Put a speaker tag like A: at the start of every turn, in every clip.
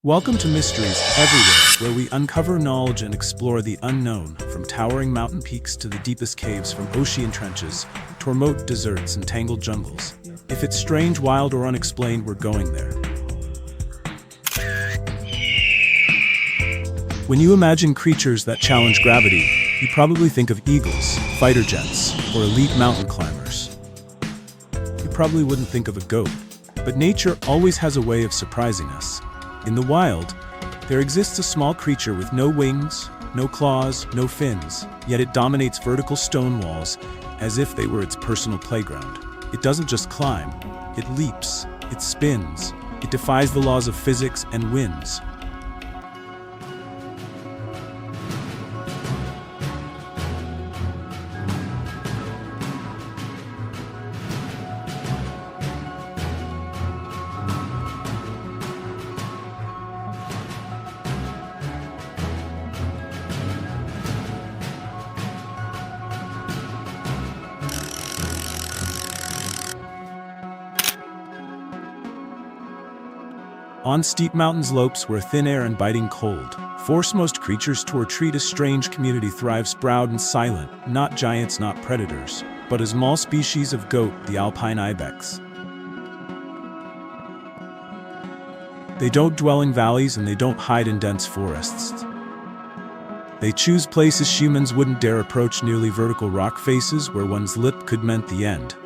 A: Welcome to Mysteries Everywhere, where we uncover knowledge and explore the unknown, from towering mountain peaks to the deepest caves, from ocean trenches to remote deserts and tangled jungles. If it's strange, wild, or unexplained, we're going there. When you imagine creatures that challenge gravity, you probably think of eagles, fighter jets, or elite mountain climbers. You probably wouldn't think of a goat, but nature always has a way of surprising us. In the wild, there exists a small creature with no wings, no claws, no fins, yet it dominates vertical stone walls as if they were its personal playground. It doesn't just climb, it leaps, it spins, it defies the laws of physics and wins. On steep mountain slopes where thin air and biting cold force most creatures to retreat, a strange community thrives, proud and silent, not giants, not predators, but a small species of goat, the alpine ibex. They don't dwell in valleys and they don't hide in dense forests. They choose places humans wouldn't dare approach, nearly vertical rock faces where one's lip could meant the end.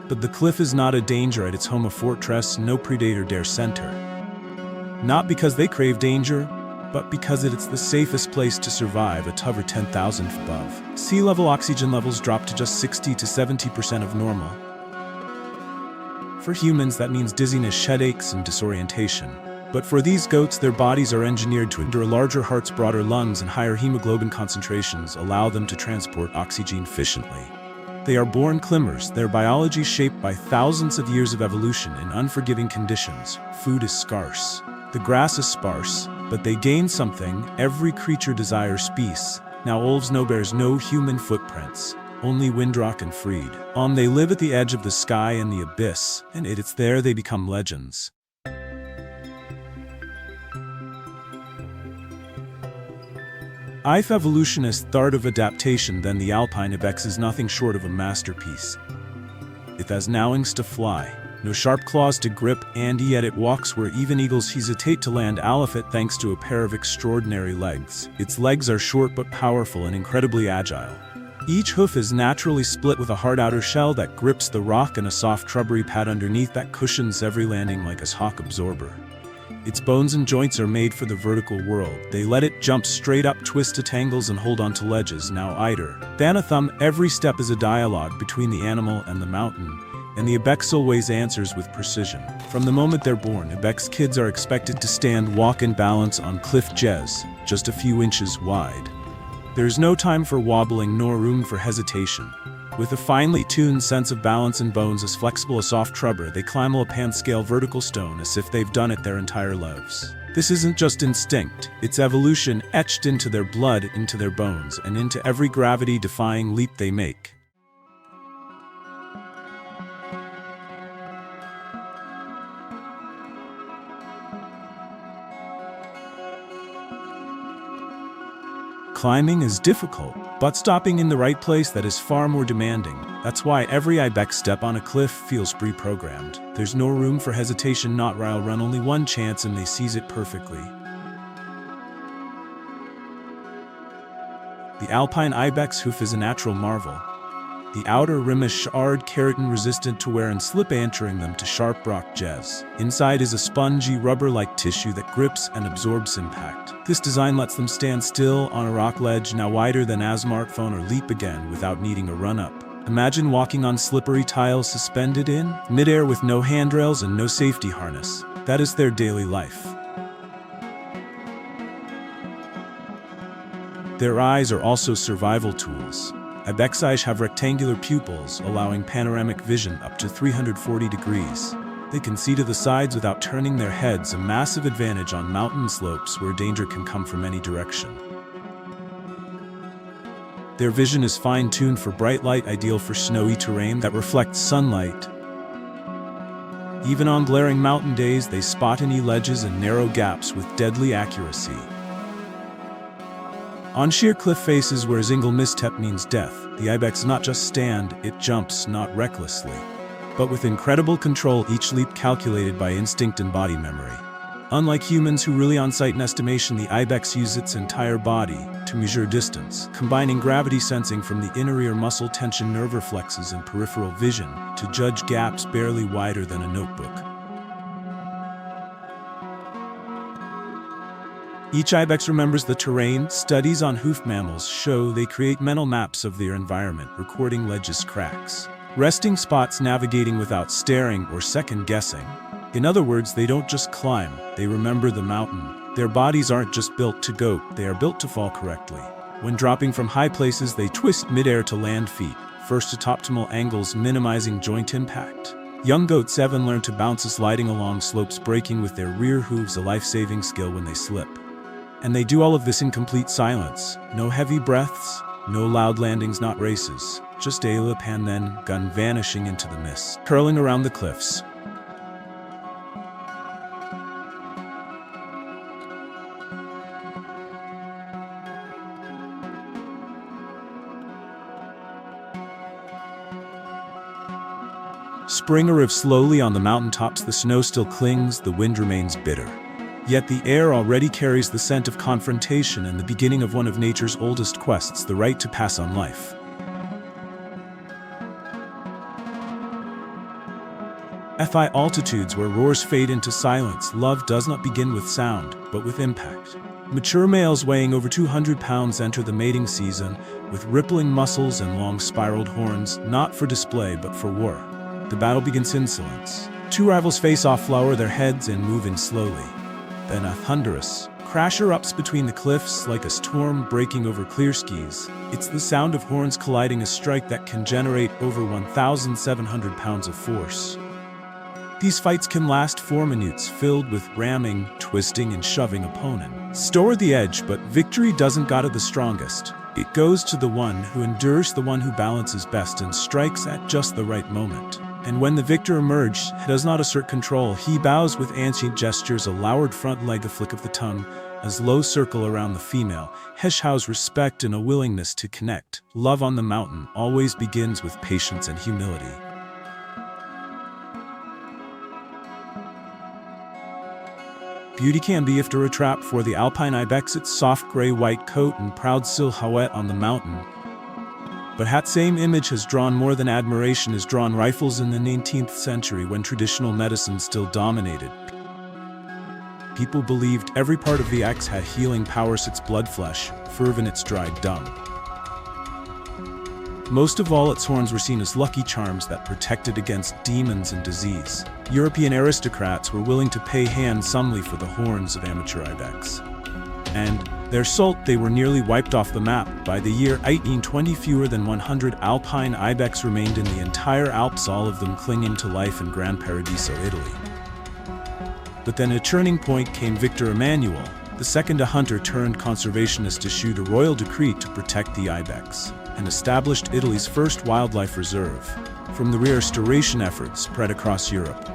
A: But the cliff is not a danger at its home, a fortress no predator dare center. Not because they crave danger, but because it's the safest place to survive at over 10,000 feet above. Sea level oxygen levels drop to just 60 to 70% of normal. For humans, that means dizziness, headaches, and disorientation. But for these goats, their bodies are engineered to endure. Larger hearts, broader lungs, and higher hemoglobin concentrations allow them to transport oxygen efficiently. They are born climbers, their biology shaped by thousands of years of evolution in unforgiving conditions. Food is scarce. The grass is sparse, but they gain something. Every creature desires peace. Now wolves no bears, no human footprints, only windrock and freed. They live at the edge of the sky and the abyss, and it's there they become legends. If evolutionists thought of adaptation, then the alpine ibex is nothing short of a masterpiece. It has no wings to fly, no sharp claws to grip, and yet it walks where even eagles hesitate to land. Alpha thanks to a pair of extraordinary legs. Its legs are short but powerful and incredibly agile. Each hoof is naturally split with a hard outer shell that grips the rock and a soft rubbery pad underneath that cushions every landing like a shock absorber. Its bones and joints are made for the vertical world. They let it jump straight up, twist to tangles, and hold onto ledges. Now eider than a thumb, every step is a dialogue between the animal and the mountain, and the ibex always answers with precision. From the moment they're born, ibex kids are expected to stand, walk, and balance on cliff ledges, just a few inches wide. There's no time for wobbling nor room for hesitation. With a finely tuned sense of balance and bones as flexible as soft rubber, they climb a pan-scale vertical stone as if they've done it their entire lives. This isn't just instinct, it's evolution etched into their blood, into their bones, and into every gravity-defying leap they make. Climbing is difficult, but stopping in the right place, that is far more demanding. That's why every ibex step on a cliff feels pre-programmed. There's no room for hesitation, not rail run, only one chance, and they seize it perfectly. The alpine ibex hoof is a natural marvel. The outer rim is hard, keratin-resistant to wear and slip, entering them to sharp rock ledges. Inside is a spongy, rubber-like tissue that grips and absorbs impact. This design lets them stand still on a rock ledge, now wider than a smartphone, or leap again without needing a run-up. Imagine walking on slippery tiles suspended in midair with no handrails and no safety harness. That is their daily life. Their eyes are also survival tools. Ibex eyes have rectangular pupils, allowing panoramic vision up to 340 degrees. They can see to the sides without turning their heads, a massive advantage on mountain slopes where danger can come from any direction. Their vision is fine-tuned for bright light, ideal for snowy terrain that reflects sunlight. Even on glaring mountain days, they spot any ledges and narrow gaps with deadly accuracy. On sheer cliff faces where a single misstep means death, the ibex not just stand, it jumps, not recklessly, but with incredible control, each leap calculated by instinct and body memory. Unlike humans who rely on sight and estimation, the ibex uses its entire body to measure distance, combining gravity sensing from the inner ear, muscle tension, nerve reflexes, and peripheral vision to judge gaps barely wider than a notebook. Each ibex remembers the terrain. Studies on hoof mammals show they create mental maps of their environment, recording ledges, cracks, resting spots, navigating without staring or second-guessing. In other words, they don't just climb, they remember the mountain. Their bodies aren't just built to go, they are built to fall correctly. When dropping from high places, they twist mid-air to land feet, first at optimal angles, minimizing joint impact. Young goat 7 learn to bounce sliding along slopes, braking with their rear hooves, a life-saving skill when they slip. And they do all of this in complete silence. No heavy breaths, no loud landings, not races. Just a lip and then gun vanishing into the mist, curling around the cliffs. Spring arrives slowly on the mountaintops, the snow still clings, the wind remains bitter. Yet the air already carries the scent of confrontation and the beginning of one of nature's oldest quests, the right to pass on life. At altitudes where roars fade into silence, love does not begin with sound, but with impact. Mature males weighing over 200 pounds enter the mating season with rippling muscles and long spiraled horns, not for display but for war. The battle begins in silence. Two rivals face off, lower their heads and move in slowly. Then a thunderous crash erupts between the cliffs like a storm breaking over clear skies. It's the sound of horns colliding, a strike that can generate over 1,700 pounds of force. These fights can last 4 minutes, filled with ramming, twisting, and shoving opponents toward the edge, but victory doesn't go to the strongest. It goes to the one who endures, the one who balances best and strikes at just the right moment. And when the victor emerges, he does not assert control. He bows with ancient gestures, a lowered front leg, a flick of the tongue, as low circle around the female. He shows respect and a willingness to connect. Love on the mountain always begins with patience and humility. Beauty can be after a trap for the alpine ibex, its soft gray-white coat and proud silhouette on the mountain. But that same image has drawn more than admiration, has drawn rifles in the 19th century when traditional medicine still dominated. People believed every part of the axe had healing powers, its blood flesh, ferve in its dried dung. Most of all, its horns were seen as lucky charms that protected against demons and disease. European aristocrats were willing to pay handsomely for the horns of amateur ibex. And their salt, they were nearly wiped off the map. By the year 1820, fewer than 100 alpine ibex remained in the entire Alps, all of them clinging to life in Gran Paradiso, Italy. But then a turning point came. Victor Emmanuel II, a hunter turned conservationist, issued a royal decree to protect the ibex and established Italy's first wildlife reserve. From the restoration efforts spread across Europe.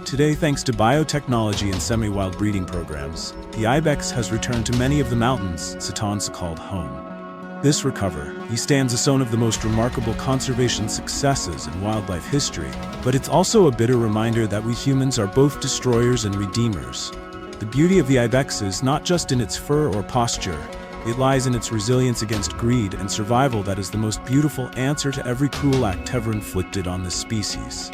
A: Today, thanks to biotechnology and semi-wild breeding programs, the ibex has returned to many of the mountains Satan's called home. This recovery, he stands as one of the most remarkable conservation successes in wildlife history, but it's also a bitter reminder that we humans are both destroyers and redeemers. The beauty of the ibex is not just in its fur or posture, it lies in its resilience against greed and survival that is the most beautiful answer to every cruel act ever inflicted on this species.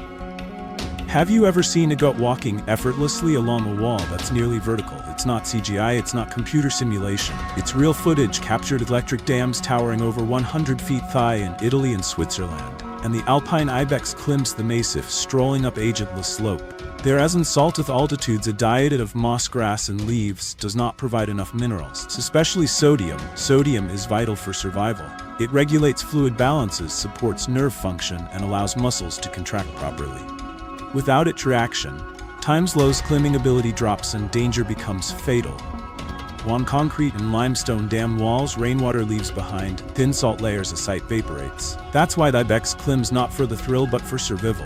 A: Have you ever seen a goat walking effortlessly along a wall that's nearly vertical? It's not CGI, it's not computer simulation. It's real footage captured at electric dams towering over 100 feet high in Italy and Switzerland. And the alpine ibex climbs the massif, strolling up ageless slope. There, as in salted altitudes, a diet of moss, grass, and leaves does not provide enough minerals, especially sodium. Sodium is vital for survival. It regulates fluid balances, supports nerve function, and allows muscles to contract properly. Without its reaction, time slows, climbing ability drops, and danger becomes fatal. On concrete and limestone dam walls, rainwater leaves behind thin salt layers as sight vaporates. That's why the ibex climbs not for the thrill but for survival.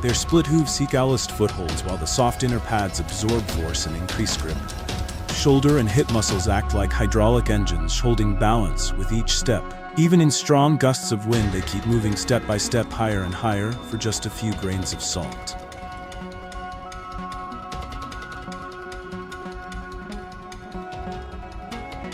A: Their split hooves seek outmost footholds while the soft inner pads absorb force and increase grip. Shoulder and hip muscles act like hydraulic engines, holding balance with each step. Even in strong gusts of wind, they keep moving step by step higher and higher for just a few grains of salt.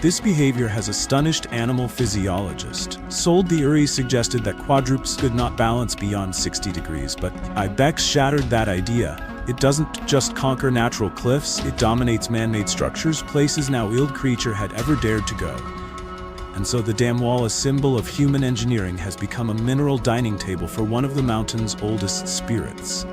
A: This behavior has astonished animal physiologists. Sold theories suggested that quadrupeds could not balance beyond 60 degrees, but ibex shattered that idea. It doesn't just conquer natural cliffs, it dominates man-made structures, places no ill creature had ever dared to go. And so the dam wall, a symbol of human engineering, has become a mineral dining table for one of the mountain's oldest spirits.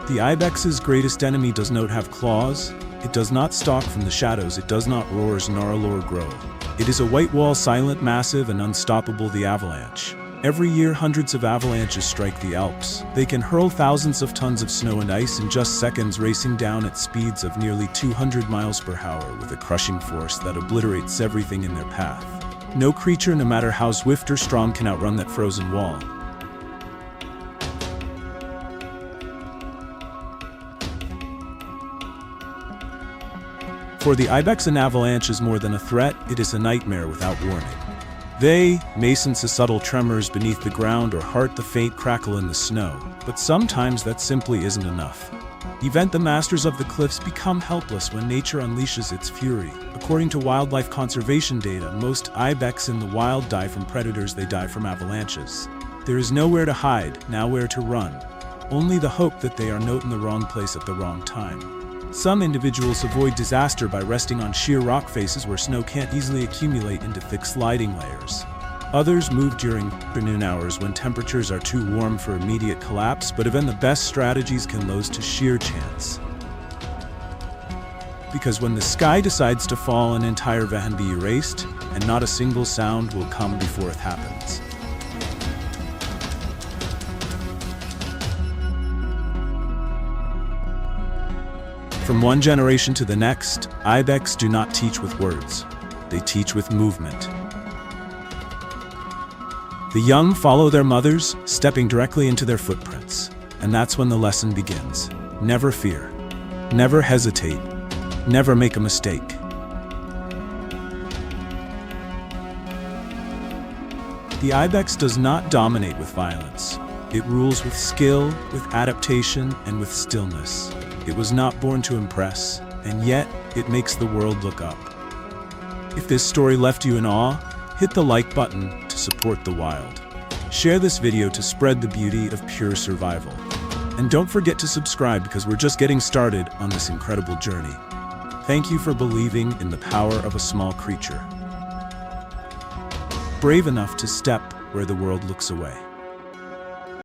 A: The ibex's greatest enemy does not have claws, it does not stalk from the shadows, it does not roar, snarl, or growl. It is a white wall, silent, massive, and unstoppable, the avalanche. Every year, hundreds of avalanches strike the Alps. They can hurl thousands of tons of snow and ice in just seconds, racing down at speeds of nearly 200 miles per hour with a crushing force that obliterates everything in their path. No creature, no matter how swift or strong, can outrun that frozen wall. For the ibex, an avalanche is more than a threat, it is a nightmare without warning. They may sense the subtle tremors beneath the ground or heart the faint crackle in the snow, but sometimes that simply isn't enough. Even the masters of the cliffs become helpless when nature unleashes its fury. According to wildlife conservation data, most ibex in the wild die from predators, they die from avalanches. There is nowhere to hide, nowhere to run. Only the hope that they are not in the wrong place at the wrong time. Some individuals avoid disaster by resting on sheer rock faces where snow can't easily accumulate into thick sliding layers. Others move during afternoon hours when temperatures are too warm for immediate collapse, but even the best strategies can lose to sheer chance. Because when the sky decides to fall, an entire van be erased, and not a single sound will come before it happens. From one generation to the next, ibex do not teach with words, they teach with movement. The young follow their mothers, stepping directly into their footprints, and that's when the lesson begins. Never fear, never hesitate, never make a mistake. The ibex does not dominate with violence. It rules with skill, with adaptation, and with stillness. It was not born to impress, and yet it makes the world look up. If this story left you in awe, hit the like button to support the wild. Share this video to spread the beauty of pure survival. And don't forget to subscribe because we're just getting started on this incredible journey. Thank you for believing in the power of a small creature, brave enough to step where the world looks away.